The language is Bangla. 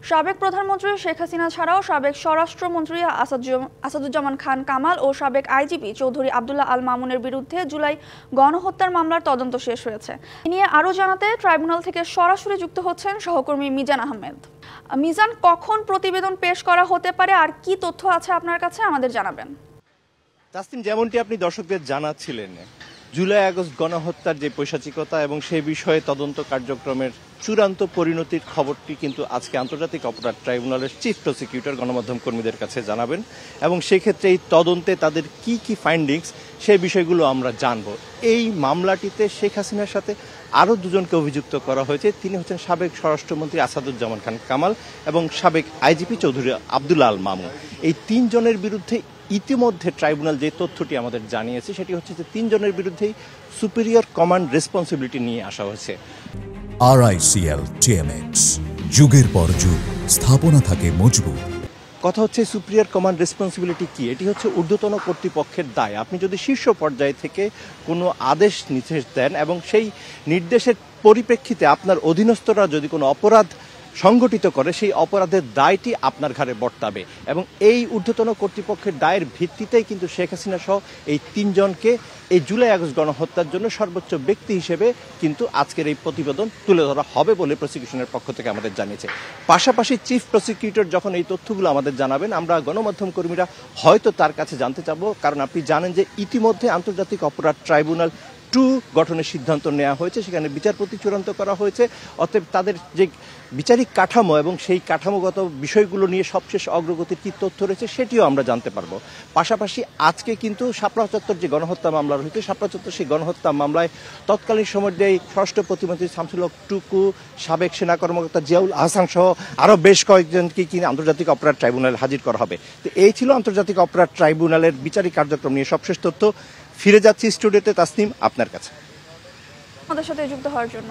সাবেক প্রধানমন্ত্রী শেখ হাসিনা ছাড়াও সাবেক স্বরাষ্ট্রমন্ত্রী আসাদুজ্জামান খান কামাল ও সাবেক আইজিপি চৌধুরী আব্দুল্লাহ আল মামুনের বিরুদ্ধে জুলাই গণহত্যার মামলার তদন্ত শেষ হয়েছে। এ নিয়ে আরও জানাতে ট্রাইব্যুনাল থেকে সরাসরি যুক্ত হচ্ছেন সহকর্মী মিজান আহমেদ। মিজান, কখন প্রতিবেদন পেশ করা হতে পারে আর কি তথ্য আছে আপনার কাছে আমাদের জানাবেন। তাসনিম, যেমনটি আপনি দর্শকদের জানাচ্ছিলেন, জুলাই আগস্ট গণহত্যার যে পৈশাচিকতা এবং সেই বিষয়ে তদন্ত কার্যক্রমের চূড়ান্ত পরিণতির খবরটি কিন্তু আজকে আন্তর্জাতিক অপরাধ ট্রাইব্যুনালের চিফ প্রসিকিউটর গণমাধ্যম কর্মীদের কাছে জানাবেন এবং সেক্ষেত্রে এই তদন্তে তাদের কি কি ফাইন্ডিংস সেই বিষয়গুলো আমরা জানব। এই মামলাটিতে শেখ হাসিনার সাথে আরও দুজনকে অভিযুক্ত করা হয়েছে। তিনি হচ্ছেন সাবেক স্বরাষ্ট্রমন্ত্রী আসাদুজ্জামান খান কামাল এবং সাবেক আইজিপি চৌধুরী আব্দুল্লাহ আল মামুন। এই তিনজনের বিরুদ্ধে ইতিমধ্যে ট্রাইব্যুনাল যে তথ্যটি আমাদের জানিয়েছে সেটি হচ্ছে যে তিনজনের বিরুদ্ধেই সুপিরিয়র কমান্ড রেসপন্সিবিলিটি নিয়ে আসা হয়েছে। RICL TMX, যুগের পর যুগ স্থাপনা থাকে মজবুত। কথা হচ্ছে সুপিরিয়র কমান্ড রেসপন্সিবিলিটি কি? এটি হচ্ছে ঊর্ধ্বতন কর্তৃপক্ষের দায়। আপনি যদি শীর্ষ পর্যায় থেকে কোনো আদেশ নির্দেশ দেন এবং সেই নির্দেশের পরিপ্রেক্ষিতে আপনার অধীনস্থরা যদি কোনো অপরাধ সংগঠিত করে, সেই অপরাধের দায়টি আপনার ঘাড়ে বর্তাবে এবং এই ঊর্ধ্বতন কর্তৃপক্ষের দায়ের ভিত্তিতেই কিন্তু শেখ হাসিনা সহ এই তিনজনকে এই জুলাই আগস্ট গণহত্যার জন্য সর্বোচ্চ ব্যক্তি হিসেবে কিন্তু আজকের এই প্রতিবেদন তুলে ধরা হবে বলে প্রসিকিউশনের পক্ষ থেকে আমাদের জানিয়েছে। পাশাপাশি চিফ প্রসিকিউটর যখন এই তথ্যগুলো আমাদের জানাবেন, আমরা গণমাধ্যম কর্মীরা হয়তো তার কাছে জানতে চাবো, কারণ আপনি জানেন যে ইতিমধ্যে আন্তর্জাতিক অপরাধ ট্রাইব্যুনাল 2 গঠনের সিদ্ধান্ত নেওয়া হয়েছে, সেখানে বিচারপতি চূড়ান্ত করা হয়েছে। অতএব তাদের যে বিচারিক কাঠামো এবং সেই কাঠামোগত বিষয়গুলো নিয়ে সবশেষ অগ্রগতির কী তথ্য রয়েছে সেটিও আমরা জানতে পারবো। পাশাপাশি আজকে কিন্তু শাপলা চত্বর যে গণহত্যা মামলা রয়েছে, শাপলা চত্বর সেই গণহত্যা মামলায় তৎকালীন সময়ের যে স্বরাষ্ট্র প্রতিমন্ত্রী শামসুল হক টুকু, সাবেক সেনা কর্মকর্তা জিয়াউল আহসান সহ আরও বেশ কয়েকজনকে কিন্তু আন্তর্জাতিক অপরাধ ট্রাইব্যুনালে হাজির করা হবে। তো এই ছিল আন্তর্জাতিক অপরাধ ট্রাইব্যুনালের বিচারিক কার্যক্রম নিয়ে সবশেষ তথ্য। ফিরে যাচ্ছি স্টুডিওতে। তাসনিম, আপনার কাছে। আমাদের সাথে যুক্ত হওয়ার জন্য